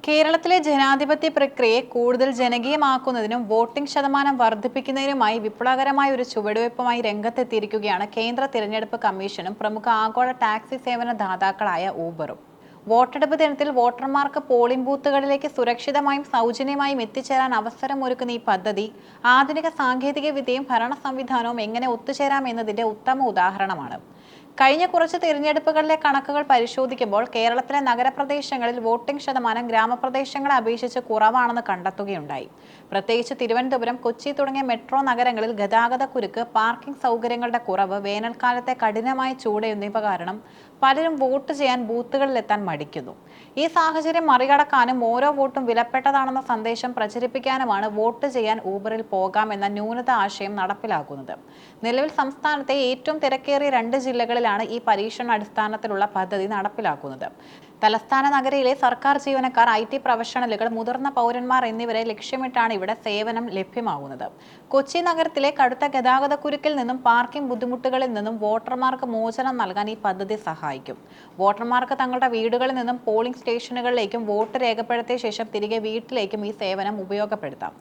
കേരളത്തിലെ ജനാധിപത്യ പ്രക്രിയയെ കൂടുതൽ ജനകീയമാക്കുന്നതിനും വോട്ടിംഗ് ശതമാനം വർദ്ധിപ്പിക്കുന്നതിനുമായി വിപ്ലവകരമായ ഒരു ചുവടുവയ്പുമായി രംഗത്തെത്തിയിരിക്കുകയാണ് കേന്ദ്ര തിരഞ്ഞെടുപ്പ് കമ്മീഷനും പ്രമുഖ ആഗോള ടാക്സി സേവന ദാതാക്കളായ ഊബറും. വോട്ടെടുപ്പ് ദിനത്തിൽ വോട്ടർമാർക്ക് പോളിംഗ് ബൂത്തുകളിലേക്ക് സുരക്ഷിതമായും സൗജന്യമായും എത്തിച്ചേരാൻ അവസരമൊരുക്കുന്ന ഈ പദ്ധതി ആധുനിക സാങ്കേതിക വിദ്യയും ഭരണ സംവിധാനവും എങ്ങനെ ഒത്തുചേരാം എന്നതിന്റെ ഉത്തമ ഉദാഹരണമാണ്. കഴിഞ്ഞ കുറച്ച് തിരഞ്ഞെടുപ്പുകളിലെ കണക്കുകൾ പരിശോധിക്കുമ്പോൾ കേരളത്തിലെ നഗരപ്രദേശങ്ങളിൽ വോട്ടിംഗ് ശതമാനം ഗ്രാമപ്രദേശങ്ങളെ അപേക്ഷിച്ച് കുറവാണെന്ന് കണ്ടെത്തുകയുണ്ടായി. പ്രത്യേകിച്ച് തിരുവനന്തപുരം, കൊച്ചി തുടങ്ങിയ മെട്രോ നഗരങ്ങളിൽ ഗതാഗതക്കുരുക്ക്, പാർക്കിംഗ് സൗകര്യങ്ങളുടെ കുറവ്, വേനൽക്കാലത്തെ കഠിനമായ ചൂട് എന്നിവ കാരണം പലരും വോട്ട് ചെയ്യാൻ ബൂത്തുകളിലെത്താൻ മടിക്കുന്നു. ഈ സാഹചര്യം മറികടക്കാനും ഓരോ വോട്ടും വിലപ്പെട്ടതാണെന്ന സന്ദേശം പ്രചരിപ്പിക്കാനുമാണ് വോട്ട് ചെയ്യാൻ ഊബറിൽ പോകാമെന്ന ന്യൂനത ആശയം നടപ്പിലാക്കുന്നത്. നിലവിൽ സംസ്ഥാനത്തെ ഏറ്റവും തിരക്കേറിയ 2 ജില്ലകളിലാണ് ഈ പരീക്ഷണാടിസ്ഥാനത്തിലുള്ള പദ്ധതി നടപ്പിലാക്കുന്നത്. തലസ്ഥാന നഗരിയിലെ സർക്കാർ ജീവനക്കാർ, IT പ്രൊഫഷണലുകൾ, മുതിർന്ന പൗരന്മാർ എന്നിവരെ ലക്ഷ്യമിട്ടാണ് ഇവിടെ സേവനം ലഭ്യമാകുന്നത്. കൊച്ചി നഗരത്തിലെ കടുത്ത ഗതാഗതക്കുരുക്കിൽ നിന്നും പാർക്കിംഗ് ബുദ്ധിമുട്ടുകളിൽ നിന്നും വോട്ടർമാർക്ക് മോചനം നൽകാൻ ഈ പദ്ധതി സഹായിക്കും. വോട്ടർമാർക്ക് തങ്ങളുടെ വീടുകളിൽ നിന്നും പോളിംഗ് സ്റ്റേഷനുകളിലേക്കും വോട്ട് രേഖപ്പെടുത്തിയ ശേഷം തിരികെ വീട്ടിലേക്കും ഈ സേവനം ഉപയോഗപ്പെടുത്താം.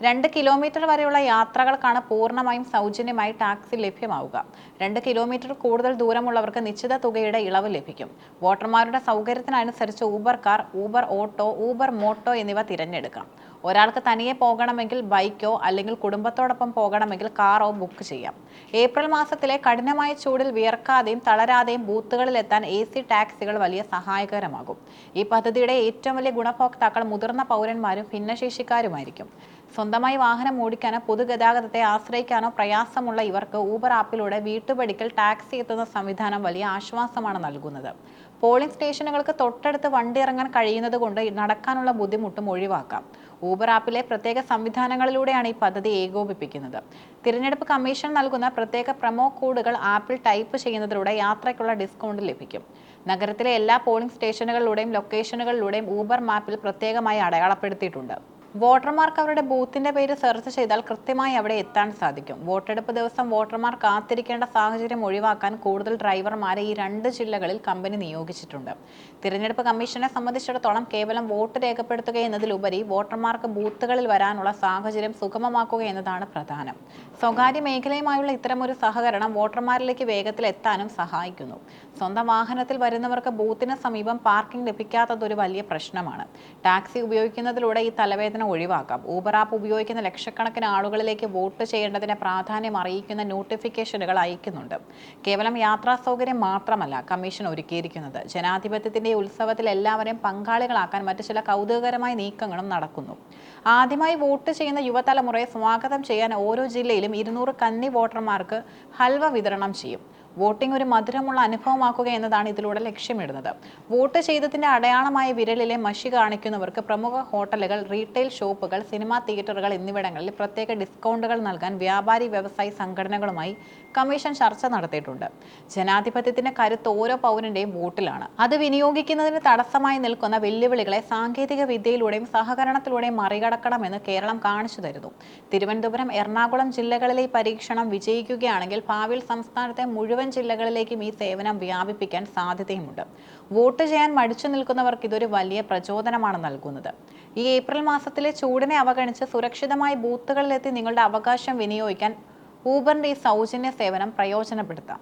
2 കിലോമീറ്റർ വരെയുള്ള യാത്രകൾക്കാണ് പൂർണ്ണമായും സൗജന്യമായി ടാക്സി ലഭ്യമാവുക. 2 കിലോമീറ്റർ കൂടുതൽ ദൂരമുള്ളവർക്ക് നിശ്ചിത തുകയുടെ ഇളവ് ലഭിക്കും. വോട്ടർമാരുടെ സൗകര്യത്തിനനുസരിച്ച് Uber car, Uber auto, Uber moto എന്നിവ തിരഞ്ഞെടുക്കാം. ഒരാൾക്ക് തനിയെ പോകണമെങ്കിൽ ബൈക്കോ അല്ലെങ്കിൽ കുടുംബത്തോടൊപ്പം പോകണമെങ്കിൽ കാറോ ബുക്ക് ചെയ്യാം. ഏപ്രിൽ മാസത്തിലെ കഠിനമായ ചൂടിൽ വിയർക്കാതെയും തളരാതെയും ബൂത്തുകളിലെത്താൻ AC ടാക്സികൾ വലിയ സഹായകരമാകും. ഈ പദ്ധതിയുടെ ഏറ്റവും വലിയ ഗുണഭോക്താക്കൾ മുതിർന്ന പൗരന്മാരും ഭിന്നശേഷിക്കാരുമായിരിക്കും. സ്വന്തമായി വാഹനം ഓടിക്കാനോ പൊതുഗതാഗതത്തെ ആശ്രയിക്കാനോ പ്രയാസമുള്ള ഇവർക്ക് ഊബർ ആപ്പിലൂടെ വീട്ടുപടിക്കൽ ടാക്സി എത്തുന്ന സംവിധാനം വലിയ ആശ്വാസമാണ് നൽകുന്നത്. പോളിംഗ് സ്റ്റേഷനുകൾക്ക് തൊട്ടടുത്ത് വണ്ടി ഇറങ്ങാൻ കഴിയുന്നത് കൊണ്ട് നടക്കാനുള്ള ബുദ്ധിമുട്ടും ഒഴിവാക്കാം. ഊബർ ആപ്പിലെ പ്രത്യേക സംവിധാനങ്ങളിലൂടെയാണ് ഈ പദ്ധതി ഏകോപിപ്പിക്കുന്നത്. തിരഞ്ഞെടുപ്പ് കമ്മീഷൻ നൽകുന്ന പ്രത്യേക പ്രൊമോ കോഡുകൾ ആപ്പിൽ ടൈപ്പ് ചെയ്യുന്നതിലൂടെ യാത്രയ്ക്കുള്ള ഡിസ്കൗണ്ട് ലഭിക്കും. നഗരത്തിലെ എല്ലാ പോളിംഗ് സ്റ്റേഷനുകളിലൂടെയും ലൊക്കേഷനുകളിലൂടെയും ഊബർ മാപ്പിൽ പ്രത്യേകമായി അടയാളപ്പെടുത്തിയിട്ടുണ്ട്. വോട്ടർമാർക്ക് അവരുടെ ബൂത്തിന്റെ പേര് സെർച്ച് ചെയ്താൽ കൃത്യമായി അവിടെ എത്താൻ സാധിക്കും. വോട്ടെടുപ്പ് ദിവസം വോട്ടർമാർ കാത്തിരിക്കേണ്ട സാഹചര്യം ഒഴിവാക്കാൻ കൂടുതൽ ഡ്രൈവർമാരെ ഈ 2 ജില്ലകളിൽ കമ്പനി നിയോഗിച്ചിട്ടുണ്ട്. തിരഞ്ഞെടുപ്പ് കമ്മീഷനെ സംബന്ധിച്ചിടത്തോളം കേവലം വോട്ട് രേഖപ്പെടുത്തുക എന്നതിലുപരി വോട്ടർമാർക്ക് ബൂത്തുകളിൽ വരാനുള്ള സാഹചര്യം സുഗമമാക്കുക എന്നതാണ് പ്രധാനം. സ്വകാര്യ മേഖലയുമായുള്ള ഇത്തരമൊരു സഹകരണം വോട്ടർമാരിലേക്ക് വേഗത്തിൽ എത്താനും സഹായിക്കുന്നു. സ്വന്തം വാഹനത്തിൽ വരുന്നവർക്ക് ബൂത്തിന് സമീപം പാർക്കിംഗ് ലഭിക്കാത്തതൊരു വലിയ പ്രശ്നമാണ്. ടാക്സി ഉപയോഗിക്കുന്നതിലൂടെ ഈ തലവേദന ഒഴിവാക്കാം. ഊബർ ആപ്പ് ഉപയോഗിക്കുന്ന ലക്ഷക്കണക്കിന് ആളുകളിലേക്ക് വോട്ട് ചെയ്യേണ്ടതിന്റെ പ്രാധാന്യം അറിയിക്കുന്ന നോട്ടിഫിക്കേഷനുകൾ അയക്കുന്നുണ്ട്. കേവലം യാത്രാ സൗകര്യം മാത്രമല്ല കമ്മീഷൻ ഒരുക്കിയിരിക്കുന്നത്. ജനാധിപത്യത്തിന്റെ ഉത്സവത്തിൽ എല്ലാവരെയും പങ്കാളികളാക്കാൻ മറ്റു ചില കൗതുകകരമായ നീക്കങ്ങളും നടക്കുന്നു. ആദ്യമായി വോട്ട് ചെയ്യുന്ന യുവതലമുറയെ സ്വാഗതം ചെയ്യാൻ ഓരോ ജില്ലയിലും 200 കന്നി വോട്ടർമാർക്ക് ഹൽവ വിതരണം ചെയ്യും. വോട്ടിംഗ് ഒരു മധുരമുള്ള അനുഭവമാക്കുക എന്നതാണ് ഇതിലൂടെ ലക്ഷ്യമിടുന്നത്. വോട്ട് ചെയ്തതിന്റെ അടയാളമായ വിരലിലെ മഷി കാണിക്കുന്നവർക്ക് പ്രമുഖ ഹോട്ടലുകൾ, റീറ്റെയിൽ ഷോപ്പുകൾ, സിനിമാ തിയേറ്ററുകൾ എന്നിവിടങ്ങളിൽ പ്രത്യേക ഡിസ്കൗണ്ടുകൾ നൽകാൻ വ്യാപാരി വ്യവസായി സംഘടനകളുമായി കമ്മീഷൻ ചർച്ച നടത്തിയിട്ടുണ്ട്. ജനാധിപത്യത്തിന്റെ കരുത്ത് ഓരോ പൗരന്റെയും വോട്ടിലാണ്. അത് വിനിയോഗിക്കുന്നതിന് തടസ്സമായി നിൽക്കുന്ന വെല്ലുവിളികളെ സാങ്കേതിക വിദ്യയിലൂടെയും സഹകരണത്തിലൂടെയും മറികടക്കണമെന്ന് കേരളം കാണിച്ചു തരുന്നു. തിരുവനന്തപുരം, എറണാകുളം ജില്ലകളിലെ ഈ പരീക്ഷണം വിജയിക്കുകയാണെങ്കിൽ ഭാവിയിൽ സംസ്ഥാനത്തെ മുഴുവൻ ജില്ലകളിലേക്കും ഈ സേവനം വ്യാപിപ്പിക്കാൻ സാധ്യതയുമുണ്ട്. വോട്ട് ചെയ്യാൻ മടിച്ചു നിൽക്കുന്നവർക്ക് ഇതൊരു വലിയ പ്രചോദനമാണ് നൽകുന്നത്. ഈ ഏപ്രിൽ മാസത്തിലെ ചൂടിനെ അവഗണിച്ച് സുരക്ഷിതമായി ബൂത്തുകളിലെത്തി നിങ്ങളുടെ അവകാശം വിനിയോഗിക്കാൻ ഊബറിന്റെ ഈ സൗജന്യ സേവനം പ്രയോജനപ്പെടുത്താം.